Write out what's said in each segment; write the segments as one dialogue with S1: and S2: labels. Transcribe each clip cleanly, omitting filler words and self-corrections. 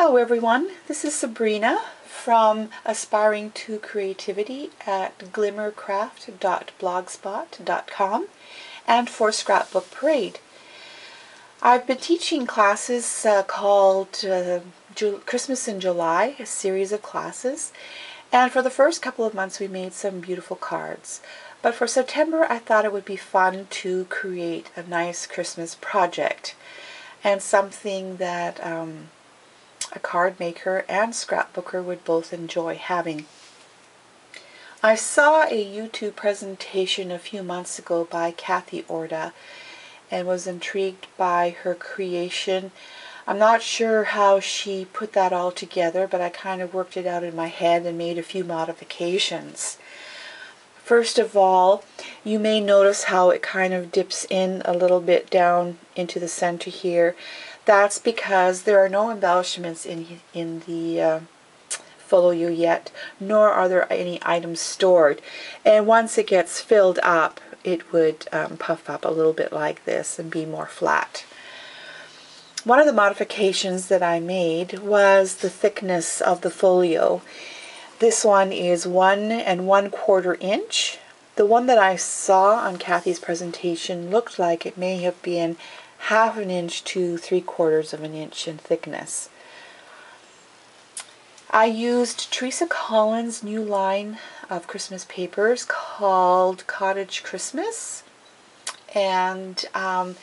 S1: Hello everyone, this is Sabrina from Aspiring to Creativity at glimmercraft.blogspot.com and for Scrapbook Parade. I've been teaching classes called Christmas in July, a series of classes, and for the first couple of months we made some beautiful cards. But for September I thought it would be fun to create a nice Christmas project and something that a card maker and scrapbooker would both enjoy having. I saw a YouTube presentation a few months ago by Kathy Orda and was intrigued by her creation. I'm not sure how she put that all together, but I kind of worked it out in my head and made a few modifications. First of all, you may notice how it kind of dips in a little bit down into the center here. That's because there are no embellishments in the folio yet, nor are there any items stored. And once it gets filled up, it would puff up a little bit like this and be more flat. One of the modifications that I made was the thickness of the folio. This one is 1 1/4 inch. The one that I saw on Kathy's presentation looked like it may have been 1/2 inch to 3/4 of an inch in thickness. I used Teresa Collins' new line of Christmas papers called Cottage Christmas, and I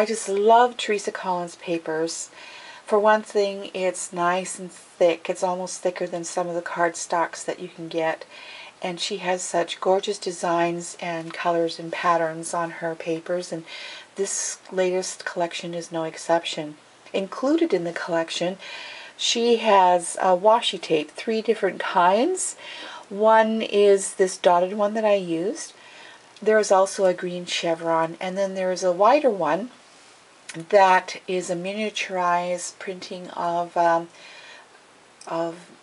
S1: just love Teresa Collins' papers. For one thing, it's nice and thick. It's almost thicker than some of the cardstocks that you can get, and she has such gorgeous designs and colors and patterns on her papers, and this latest collection is no exception. Included in the collection, she has washi tape, 3 different kinds. One is this dotted one that I used. There is also a green chevron, and then there is a wider one that is a miniaturized printing of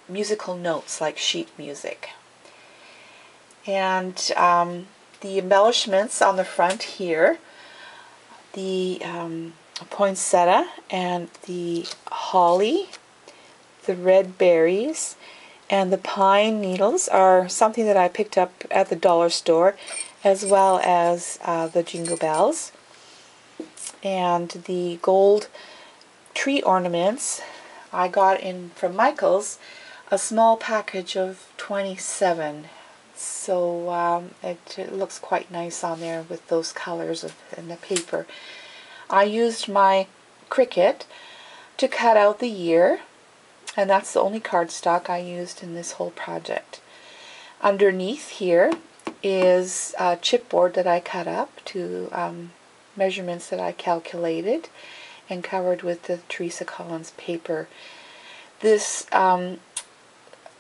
S1: musical notes like sheet music. And the embellishments on the front here, the poinsettia and the holly, the red berries, and the pine needles are something that I picked up at the dollar store, as well as the jingle bells. And the gold tree ornaments I got in from Michael's, a small package of 27. So it looks quite nice on there with those colors in the paper. I used my Cricut to cut out the year, and that's the only cardstock I used in this whole project. Underneath here is a chipboard that I cut up to measurements that I calculated and covered with the Teresa Collins paper. This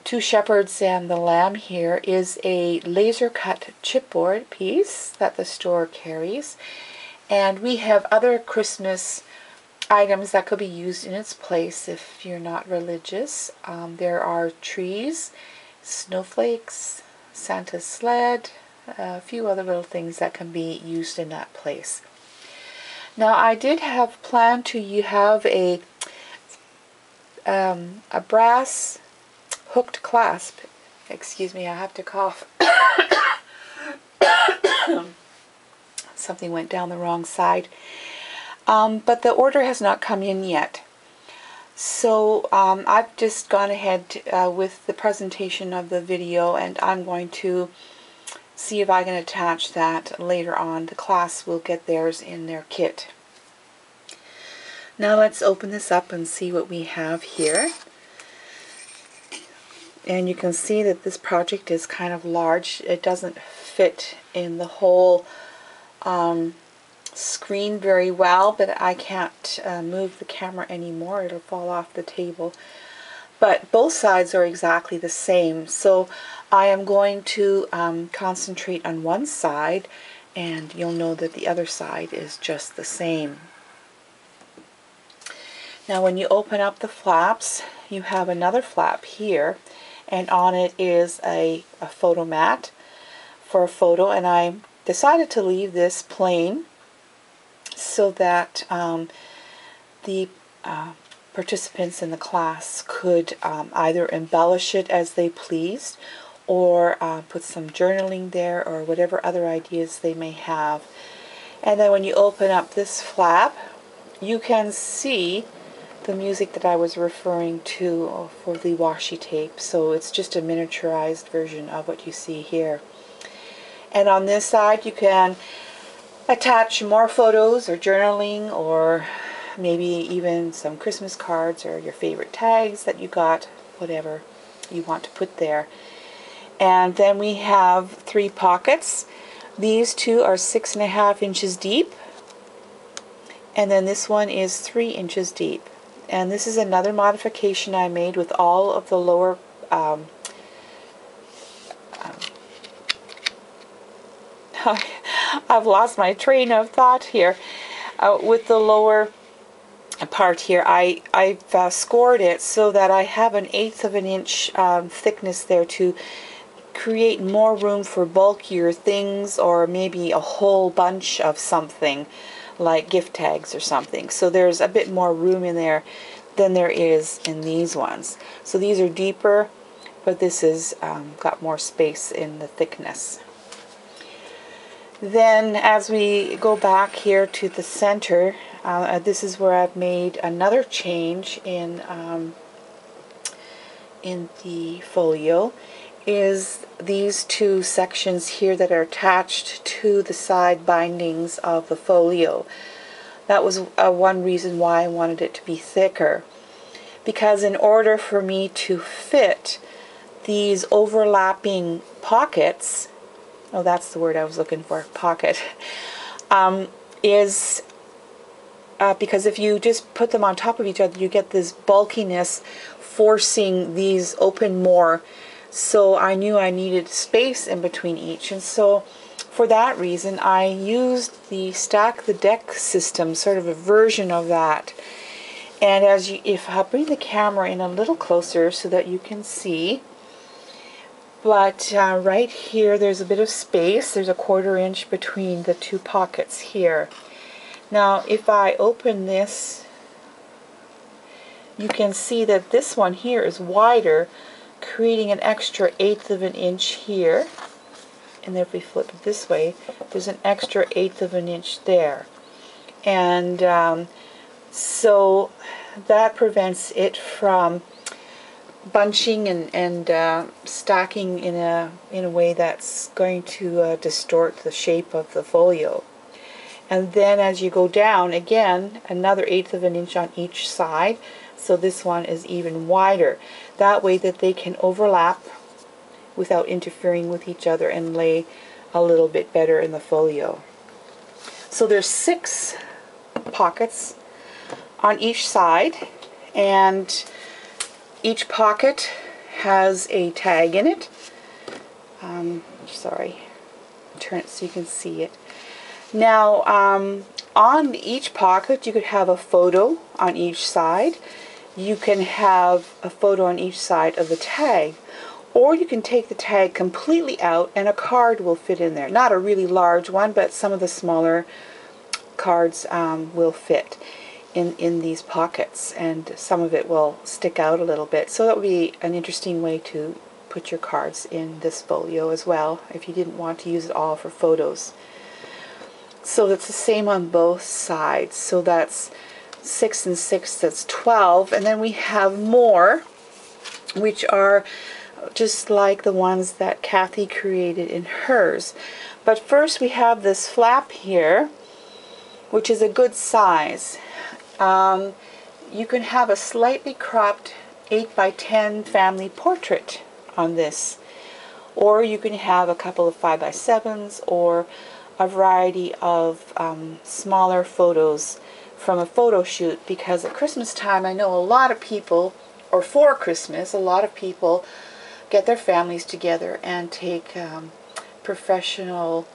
S1: Two Shepherds and the Lamb here is a laser cut chipboard piece that the store carries, and we have other Christmas items that could be used in its place if you're not religious. There are trees, snowflakes, Santa's sled, a few other little things that can be used in that place. Now I did have planned to have a brass hooked clasp. Excuse me, I have to cough. Something went down the wrong side. But the order has not come in yet. So I've just gone ahead with the presentation of the video, and I'm going to see if I can attach that later on. The class will get theirs in their kit. Now let's open this up and see what we have here. And you can see that this project is kind of large. It doesn't fit in the whole screen very well, but I can't move the camera anymore. It'll fall off the table. But both sides are exactly the same, so I am going to concentrate on one side, and you'll know that the other side is just the same. Now when you open up the flaps, you have another flap here, and on it is a photo mat for a photo, and I decided to leave this plain so that the participants in the class could either embellish it as they pleased, or put some journaling there, or whatever other ideas they may have. And then when you open up this flap, you can see the music that I was referring to for the washi tape. So it's just a miniaturized version of what you see here. And on this side you can attach more photos or journaling, or maybe even some Christmas cards or your favorite tags that you got, whatever you want to put there. And then we have 3 pockets. These 2 are 6.5 inches deep, and then this one is 3 inches deep. And this is another modification I made with all of the lower I've lost my train of thought here. With the lower part here, I've scored it so that I have an 1/8 of an inch thickness there to create more room for bulkier things, or maybe a whole bunch of something like gift tags or something. So there's a bit more room in there than there is in these ones. So these are deeper, but this is got more space in the thickness. Then as we go back here to the center, this is where I've made another change in the folio, is these 2 sections here that are attached to the side bindings of the folio. That was one reason why I wanted it to be thicker, because in order for me to fit these overlapping pockets, oh, that's the word I was looking for, pocket, because if you just put them on top of each other, you get this bulkiness forcing these open more. So I knew I needed space in between each, and so for that reason I used the stack the deck system, sort of a version of that. And if I'll bring the camera in a little closer so that you can see, but right here there's a bit of space. There's a 1/4 inch between the 2 pockets here. Now if I open this, you can see that this one here is wider, creating an extra 1/8 of an inch here. And if we flip it this way, there's an extra 1/8 of an inch there. And so that prevents it from bunching and stacking in a way that's going to distort the shape of the folio. And then as you go down, again, another 1/8 of an inch on each side. So this one is even wider. That way that they can overlap without interfering with each other and lay a little bit better in the folio. So there's 6 pockets on each side, and each pocket has a tag in it. Sorry, turn it so you can see it. Now on each pocket you could have a photo on each side. You can have a photo on each side of the tag, or you can take the tag completely out and a card will fit in there. Not a really large one, but some of the smaller cards will fit in these pockets, and some of it will stick out a little bit. So that would be an interesting way to put your cards in this folio as well, if you didn't want to use it all for photos. So that's the same on both sides. So that's 6 and 6, that's 12. And then we have more, which are just like the ones that Kathy created in hers. But first we have this flap here, which is a good size. You can have a slightly cropped 8x10 family portrait on this, or you can have a couple of 5x7s, or a variety of smaller photos from a photo shoot, because at Christmas time I know a lot of people, or for Christmas, a lot of people get their families together and take professional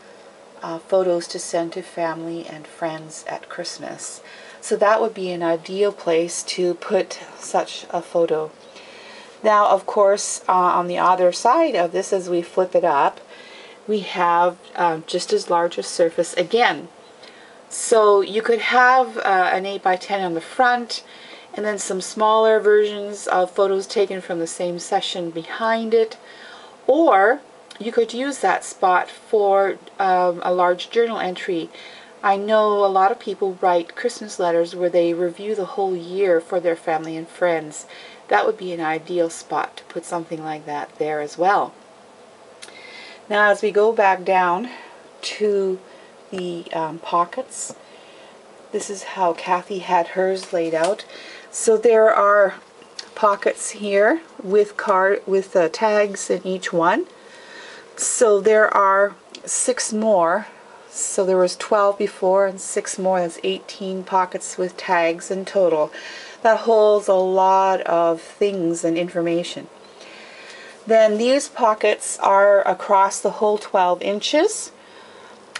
S1: photos to send to family and friends at Christmas. So that would be an ideal place to put such a photo. Now, of course, on the other side of this, as we flip it up, we have just as large a surface again. So you could have an 8x10 on the front, and then some smaller versions of photos taken from the same session behind it. Or you could use that spot for a large journal entry. I know a lot of people write Christmas letters where they review the whole year for their family and friends. That would be an ideal spot to put something like that there as well. Now as we go back down to the pockets, this is how Kathy had hers laid out. So there are pockets here with tags in each one. So there are 6 more. So there was 12 before and 6 more. That's 18 pockets with tags in total. That holds a lot of things and information. Then these pockets are across the whole 12 inches.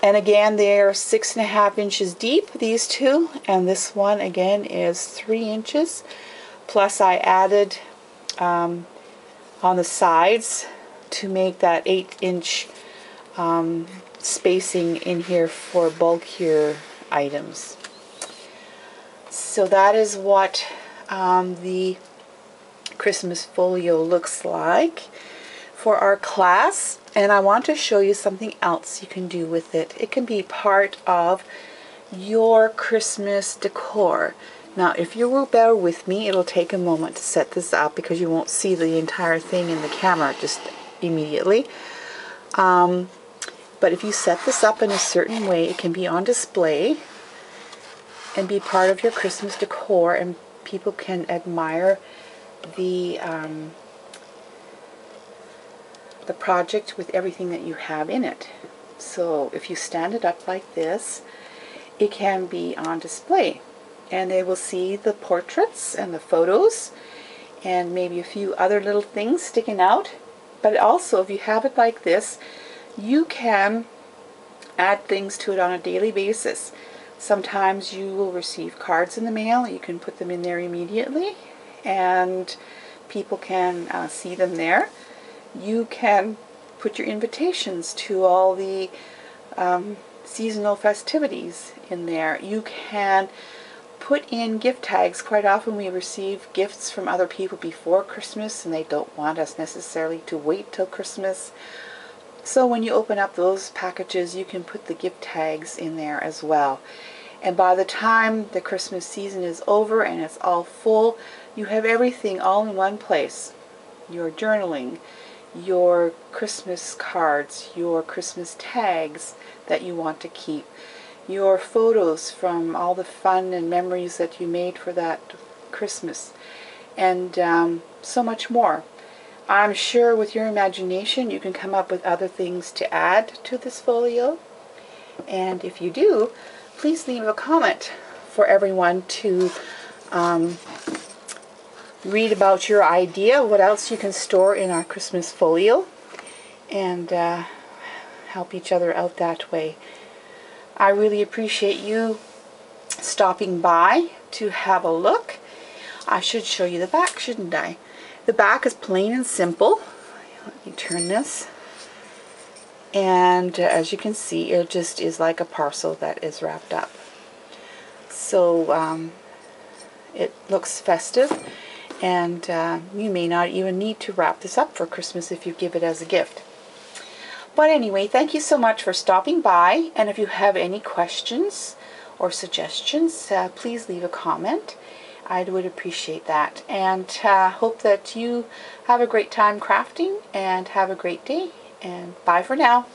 S1: And again, they're 6.5 inches deep, these two. And this one again is 3 inches. Plus I added on the sides to make that 8-inch spacing in here for bulkier items. So that is what the Christmas folio looks like for our class. And I want to show you something else you can do with it. It can be part of your Christmas decor. Now, if you will bear with me, it'll take a moment to set this up because you won't see the entire thing in the camera just immediately. But if you set this up in a certain way, it can be on display and be part of your Christmas decor, and people can admire the project with everything that you have in it. So if you stand it up like this, it can be on display, and they will see the portraits and the photos and maybe a few other little things sticking out. But also, if you have it like this, you can add things to it on a daily basis. Sometimes you will receive cards in the mail. You can put them in there immediately and people can see them there. You can put your invitations to all the seasonal festivities in there. You can put in gift tags. Quite often we receive gifts from other people before Christmas and they don't want us necessarily to wait till Christmas. So when you open up those packages, you can put the gift tags in there as well. And by the time the Christmas season is over and it's all full, you have everything all in one place. Your journaling, your Christmas cards, your Christmas tags that you want to keep, your photos from all the fun and memories that you made for that Christmas, and so much more. I'm sure with your imagination you can come up with other things to add to this folio, and if you do, please leave a comment for everyone to read about your idea, what else you can store in our Christmas folio, and help each other out that way. I really appreciate you stopping by to have a look. I should show you the back, shouldn't I? The back is plain and simple. Let me turn this. And as you can see, it just is like a parcel that is wrapped up. So it looks festive, and you may not even need to wrap this up for Christmas if you give it as a gift. But anyway, thank you so much for stopping by, and if you have any questions or suggestions, please leave a comment. I would appreciate that, and hope that you have a great time crafting and have a great day, and bye for now.